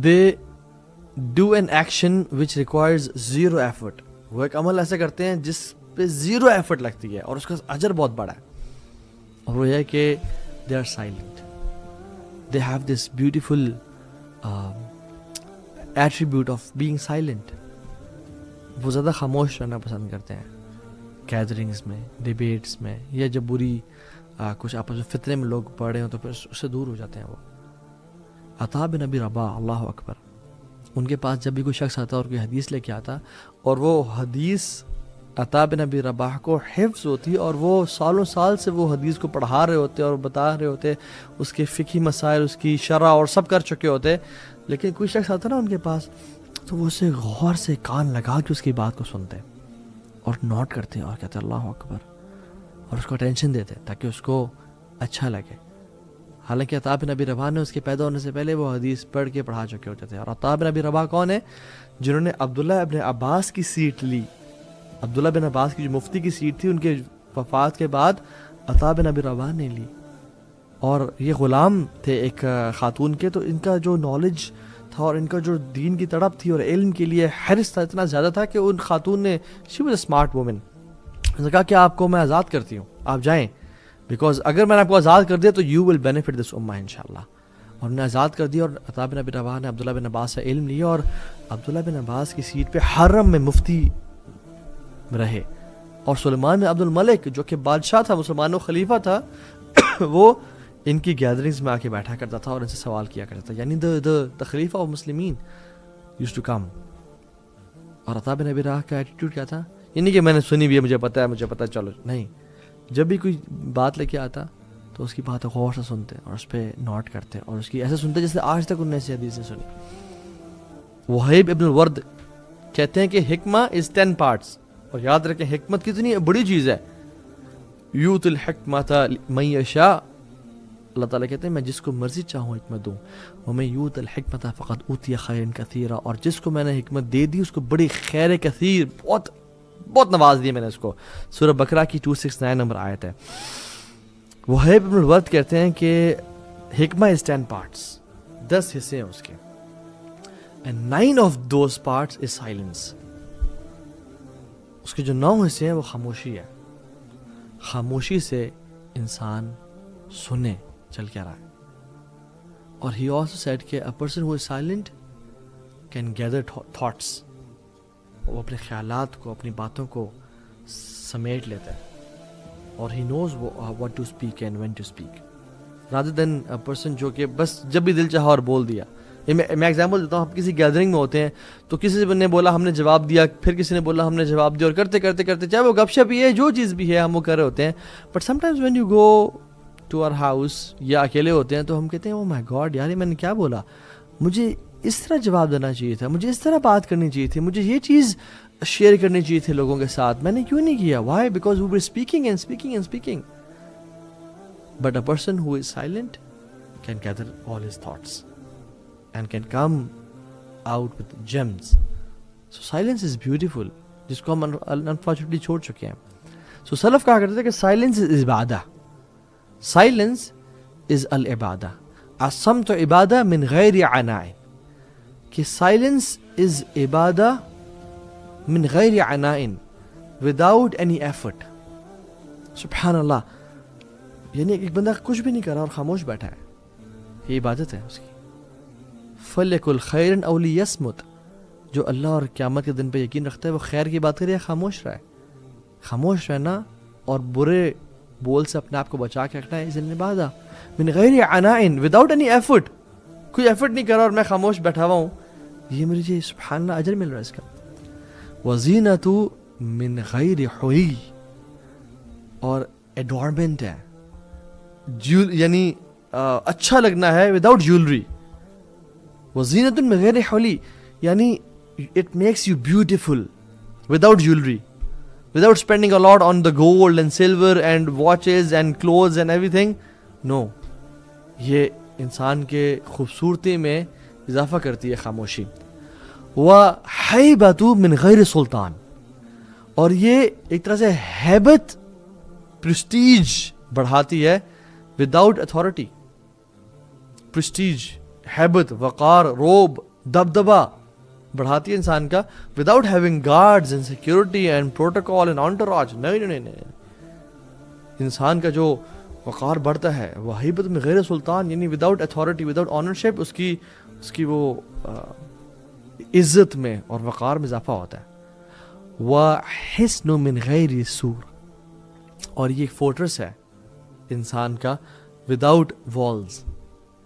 they do an action which requires zero effort. وہ ایک عمل ایسا کرتے ہیں جس پہ زیرو ایفرٹ لگتی ہے اور اس کا اجر بہت بڑا ہے, اور وہ یہ ہے کہ they are silent. They have this beautiful attribute of being silent. وہ زیادہ خاموش رہنا پسند کرتے ہیں گیدرنگز میں, ڈیبیٹس میں, یا جب بری کچھ آپس میں فتنے میں لوگ پڑھ رہے ہوں تو پھر اس سے دور ہو جاتے ہیں. وہ عطا بن ابی رباح, اللہ اکبر, ان کے پاس جب بھی کوئی شخص آتا اور کوئی حدیث لے کے آتا اور وہ حدیث عطا بن ابی رباح کو حفظ ہوتی اور وہ سالوں سال سے وہ حدیث کو پڑھا رہے ہوتے اور بتا رہے ہوتے, اس کے فقہی مسائل, اس کی شرح اور سب کر چکے ہوتے, لیکن کوئی شخص آتا نا ان کے پاس تو وہ اسے غور سے کان لگا کے اس کی بات کو سنتے اور نوٹ کرتے اور کہتے اللہ اکبر, اور اس کو اٹینشن دیتے تاکہ اس کو اچھا لگے. حالانکہ عطا بن ابی رباح نے اس کے پیدا ہونے سے پہلے وہ حدیث پڑھ کے پڑھا چکے ہوتے تھے. اور عطا بن ابی رباح کون ہے؟ جنہوں نے عبداللہ ابن عباس کی سیٹ لی. عبداللہ بن عباس کی جو مفتی کی سیٹ تھی ان کے وفات کے بعد عطا بن ابی رباح نے لی, اور یہ غلام تھے ایک خاتون کے, تو ان کا جو نالج تھا اور ان کا جو دین کی تڑپ تھی اور علم کے لیے حرص تھا اتنا زیادہ تھا کہ ان خاتون نے, she was a smart woman, انہوں نے کہا کہ آپ کو میں آزاد کرتی ہوں, آپ جائیں, بیکاز اگر میں نے آپ کو آزاد کر دیا تو یو ول بینیفٹ دس امہ انشاءاللہ. اور انہوں نے آزاد کر دیا, اور عطا بن ابی رباح نے عبداللہ بن عباس سے علم لیا اور عبداللہ بن عباس کی سیٹ پہ حرم میں مفتی رہے. اور سلیمان بن عبد الملک جو کہ بادشاہ تھا, مسلمانوں خلیفہ تھا, وہ ان کی گیدرنگز میں آ کے بیٹھا کرتا تھا اور ان سے سوال کیا کرتا تھا, یعنی the خلیفہ آف مسلمین used to come. اور عطا بن ابی رباح کا ایٹیٹیوڈ کیا تھا؟ یعنی کہ میں نے سنی بھی ہے, مجھے پتا ہے, چلو نہیں. جب بھی کوئی بات لے کے آتا تو اس کی بات غور سے سنتے اور اس پہ نوٹ کرتے اور اس کی ایسے سنتے جیسے آج تک انہوں نے ایسی حدیثیں سنی. وہیب ابن الورد کہتے ہیں کہ حکمہ از 10 parts, اور یاد رکھیں حکمت کتنی بڑی چیز ہے. یوت الحکمۃ من یشاء, اللہ تعالیٰ کہتے ہیں میں جس کو مرضی چاہوں حکمت دوں. ومن یوت الحکمۃ فقد اوتی خیرا کثیرا, اور جس کو میں نے حکمت دے دی اس کو بڑی خیر کثیر, بہت نواز دی میں نے اس کو. سورہ بقرہ کی 269 نمبر آیت ہے. وہیب ابن الورد کہتے ہیں کہ حکمہ از 10 parts, 10 حصے ہیں اس کے, and 9 of those parts is silence. اس کے جو 9 حصے ہیں وہ خاموشی ہے. خاموشی سے انسان سنے چل کیا رہا ہے. اور he also said کہ a person who is silent can gather thoughts, وہ اپنے خیالات کو, اپنی باتوں کو سمیٹ لیتا ہے, اور he knows what to speak and when to speak, rather than a person جو کہ بس جب بھی دل چاہا اور بول دیا. میں ایگزامپل دیتا ہوں, ہم کسی گیدرنگ میں ہوتے ہیں تو کسی نے بولا ہم نے جواب دیا, پھر کسی نے بولا ہم نے جواب دیا, اور کرتے کرتے چاہے وہ گپ شپ ہی ہے, جو چیز بھی ہے ہم وہ کر رہے ہوتے ہیں. But sometimes when you go to our house یا اکیلے ہوتے ہیں تو ہم کہتے ہیں او مائی گاڈ یار, میں نے کیا بولا, مجھے اس طرح جواب دینا چاہیے تھا, مجھے اس طرح بات کرنی چاہیے تھی, مجھے یہ چیز شیئر کرنی چاہیے تھی لوگوں کے ساتھ, میں نے کیوں نہیں کیا. Why? Because we were speaking and speaking and speaking. But a person who is silent can gather all his thoughts and can come out with gems. So silence is beautiful, جس کو ہم unfortunately چھوڑ چکے ہیں. So سلف کہا کرتے تھے کہ silence is Ubadah, silence is العبادہ, الصمت Ubadah من غیر عناء, کہ silence is عبادہ من غیر عناء, without any effort. سبحان اللہ, یعنی ایک بندہ کچھ بھی نہیں کر رہا اور خاموش بیٹھا ہے, یہ عبادت ہے اس کی. فَلْيَكُلْ خَيْرًا أَوْ لِيَصْمُتْ, جو اللہ اور قیامت کے دن پہ یقین رکھتا ہے وہ خیر کی بات کرے یا خاموش رہے. خاموش رہنا اور برے بول سے اپنے آپ کو بچا کے رکھنا ہے از عبادہ من غیر عناء, وداؤٹ اینی ایفرٹ. کوئی ایفرٹ نہیں کر رہا اور میں خاموش بیٹھا ہوا ہوں, یہ مجھے سبحان اللہ اجر مل رہا ہے اس کا. وَزِینَةُ من غیر حُلِی, اور ایڈورنمنٹ ہے, یعنی اچھا لگنا ہے وداؤٹ جیولری. وزینۃ من غیر حلی, یعنی it makes you beautiful without jewelry, without spending a lot on the gold and silver and watches and clothes and everything. No, یہ انسان کے خوبصورتی میں اضافہ کرتی ہے خاموشی. وحیبۃ من غیر سلطان, اور یہ ایک طرح سے ہیبت, پرسٹیج بڑھاتی ہے وداؤٹ اتھارٹی. پرسٹیج, ہیبت, وقار, روب, دبدبا بڑھاتی ہے انسان کا without having guards and security and protocol and entourage. نہیں, انسان کا جو وقار بڑھتا ہے وہ ہیبت میں غیر سلطان, یعنی وداؤٹ اتھارٹی, وداؤٹ آنرشپ, اس کی وہ عزت میں اور وقار میں اضافہ ہوتا ہے. وَحِسْنُ مِنْ غَيْرِ سُورٍ, اور یہ ایک فورٹرس ہے انسان کا وداؤٹ والز.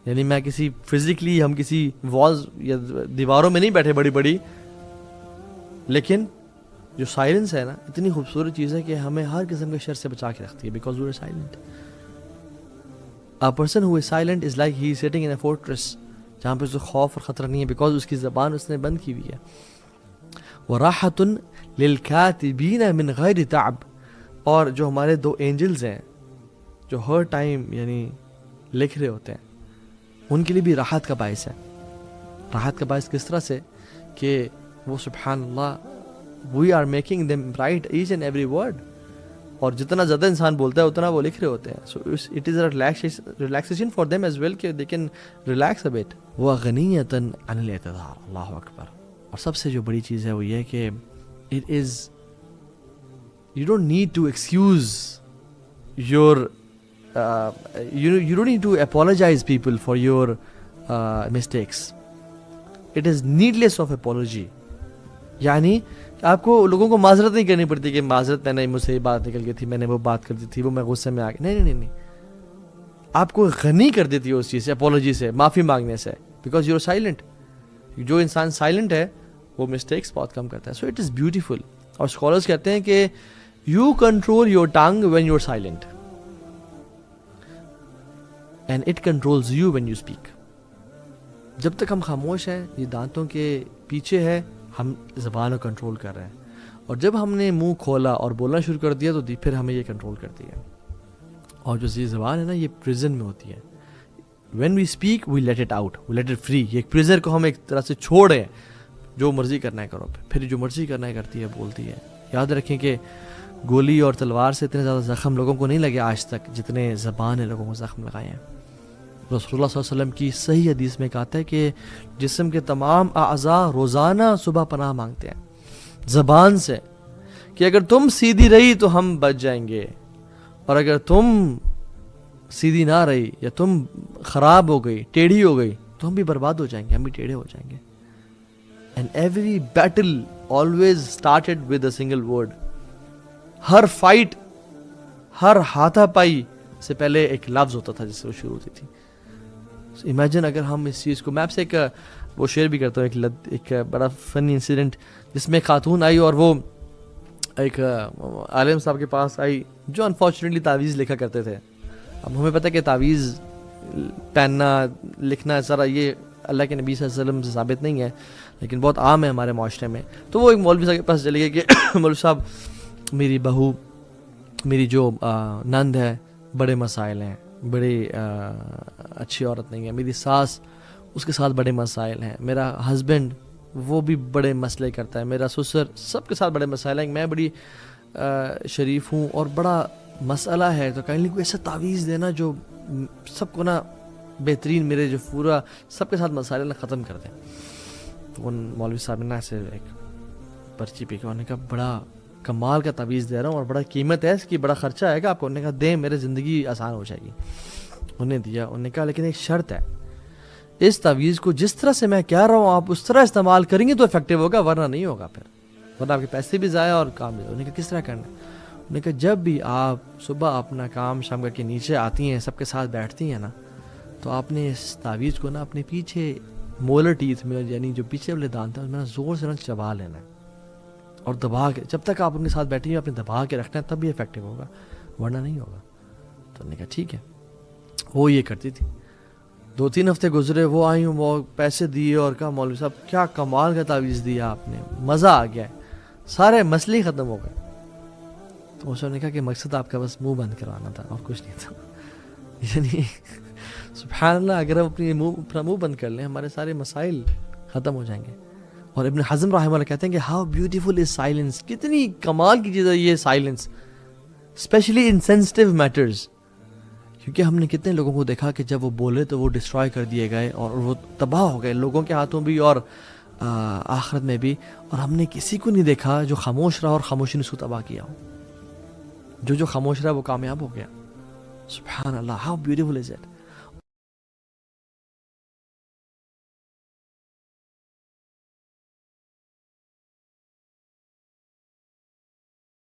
یعنی میں کسی فزیکلی ہم کسی والز یا دیواروں میں نہیں بیٹھے بڑی بڑی, لیکن جو سائلنس ہے نا اتنی خوبصورت چیز ہے کہ ہمیں ہر قسم کے شر سے بچا کے رکھتی ہے. Because we are silent. A person who is silent is like he is sitting in a fortress, جہاں پہ اس کو خوف اور خطرہ نہیں ہے, بیکاز اس کی زبان اس نے بند کی ہوئی ہے. وَرَاحَةٌ لِلْكَاتِبِينَ مِنْ غَيْرِ تَعْبٍ, اور جو ہمارے 2 اینجلز ہیں جو ہر ٹائم یعنی لکھ رہے ہوتے ہیں, ان کے لیے بھی راحت کا باعث ہے. راحت کا باعث کس طرح سے کہ وہ سبحان اللہ we are making them write each and every word, اور جتنا زیادہ انسان بولتا ہے اتنا وہ لکھ رہے ہوتے ہیں. So it is a relaxation for them as well کہ they can relax a bit. وَغَنِيَّةً عَنِ الْاعْتِذَارِ, اللہ اکبر. اور سب سے جو بڑی چیز ہے وہ یہ کہ it is you don't need to excuse your you don't need to apologize people for your mistakes. It is needless of apology. یعنی آپ کو لوگوں کو معذرت نہیں کرنی پڑتی کہ معذرت میں نے مجھ سے یہ بات نکل گئی تھی, میں نے وہ بات کر دی تھی, وہ میں غصے میں آ گیا. نہیں, آپ کو غنی کر دیتی ہے اس چیز سے, اپولوجی سے, معافی مانگنے سے, بیکاز یو آر سائلنٹ. جو انسان سائلنٹ ہے وہ مسٹیکس بہت کم کرتا ہے. So it is beautiful. اور اسکالرس کہتے ہیں کہ you control your tongue when you are silent and it controls you when you speak. جب تک ہم خاموش ہیں, یہ دانتوں کے پیچھے ہے, ہم زبان کو کنٹرول کر رہے ہیں, اور جب ہم نے منہ کھولا اور بولنا شروع کر دیا تو پھر ہمیں یہ کنٹرول کرتی ہے. اور جو یہ زبان ہے نا یہ پریزن میں ہوتی ہے. When we speak we let it out, we let it free. یہ پریزر کو ہم ایک طرح سے چھوڑیں, جو مرضی کرنا ہے کرو, پھر جو مرضی کرنا ہے کرتی ہے, بولتی ہے. یاد رکھیں کہ گولی اور تلوار سے اتنے زیادہ زخم لوگوں کو نہیں لگے آج تک جتنے زبان نے لوگوں کو زخم لگائے ہیں. رسول اللہ صلی اللہ علیہ وسلم کی صحیح حدیث میں کہتا ہے کہ جسم کے تمام اعضاء روزانہ صبح پناہ مانگتے ہیں زبان سے, کہ اگر تم سیدھی رہی تو ہم بچ جائیں گے, اور اگر تم سیدھی نہ رہی یا تم خراب ہو گئی, ٹیڑھی ہو گئی, تو ہم بھی برباد ہو جائیں گے, ہم بھی ٹیڑھے ہو جائیں گے. And every battle always started with a single word. ہر فائٹ, ہر ہاتھا پائی سے پہلے ایک لفظ ہوتا تھا جس سے وہ شروع ہوتی تھی. امیجن اگر ہم اس چیز کو, میں آپ سے ایک وہ شیئر بھی کرتا ہوں, ایک بڑا فنی انسیڈنٹ, جس میں خاتون آئی اور وہ ایک عالم صاحب کے پاس آئی جو انفارچونیٹلی تعویذ لکھا کرتے تھے. اب ہمیں پتہ کہ تعویذ پہننا لکھنا سارا یہ اللہ کے نبی صلی اللہ علیہ وسلم سے ثابت نہیں ہے, لیکن بہت عام ہے ہمارے معاشرے میں. تو وہ ایک مولوی صاحب کے پاس چلے گئے کہ مولوی صاحب میری بہو, میری جو نند ہے, بڑے مسائل ہیں, بڑی اچھی عورت نہیں ہے, میری ساس اس کے ساتھ بڑے مسائل ہیں, میرا ہسبینڈ وہ بھی بڑے مسئلے کرتا ہے, میرا سسر, سب کے ساتھ بڑے مسائل ہیں, میں بڑی شریف ہوں اور بڑا مسئلہ ہے, تو کائنڈلی کوئی ایسا تعویذ دینا جو سب کو نا بہترین, میرے جو پورا سب کے ساتھ مسائل نا ختم کر دیں. تو ان مولوی صاحب نے ایسے ایک پرچی پی کے انہوں نے کہا بڑا کمال کا تعویذ دے رہا ہوں اور بڑا قیمت ہے اس کی, بڑا خرچہ آئے گا آپ کو. انہوں نے کہا دیں, میرے زندگی آسان ہو جائے گی. انہوں نے دیا. انہوں نے کہا لیکن ایک شرط ہے, اس تعویذ کو جس طرح سے میں کہہ رہا ہوں آپ اس طرح استعمال کریں گے تو افیکٹو ہوگا, ورنہ نہیں ہوگا, پھر ورنہ آپ کے پیسے بھی ضائع اور کام بھی. انہوں نے کہا کس طرح کرنا ہے؟ انہوں نے کہا جب بھی آپ صبح اپنا کام شام کر کے نیچے آتی ہیں, سب کے ساتھ بیٹھتی ہیں نا, تو آپ نے اس تعویذ کو نا اپنے پیچھے مولر ٹیتھ میں, یعنی جو پیچھے والے دانت ہیں, میں زور سے نا چبا لینا ہے اور دبا کے, جب تک آپ ان کے ساتھ بیٹھی ہیں آپ نے دبا کے رکھنا ہے, تب بھی افیکٹو ہوگا, ورنہ نہیں ہوگا. تو انہوں نے کہا ٹھیک ہے. وہ یہ کرتی تھی. 2-3 ہفتے گزرے, وہ آئی ہوں, وہ پیسے دیے اور کہا مولوی صاحب کیا کمال کا تعویذ دیا آپ نے, مزہ آ گیا ہے, سارے مسئلے ختم ہو گئے. تو اس نے کہا کہ مقصد آپ کا بس منہ بند کروانا تھا اور کچھ نہیں تھا. یعنی سبحان اللہ, اگر ہم اپنا منہ بند کر لیں ہمارے سارے مسائل ختم ہو جائیں گے. اور ابن حزم رحمہ اللہ کہتے ہیں کہ ہاؤ بیوٹیفل از سائلنس, کتنی کمال کی چیز ہے یہ silence, especially in sensitive matters. کیونکہ ہم نے کتنے لوگوں کو دیکھا کہ جب وہ بولے تو وہ ڈسٹرائے کر دیے گئے اور وہ تباہ ہو گئے لوگوں کے ہاتھوں بھی اور آخرت میں بھی. اور ہم نے کسی کو نہیں دیکھا جو خاموش رہا اور خاموشی نے اس کو تباہ کیا ہو. جو خاموش رہا وہ کامیاب ہو گیا. سبحان اللہ, ہاؤ بیوٹیفل از اٹ.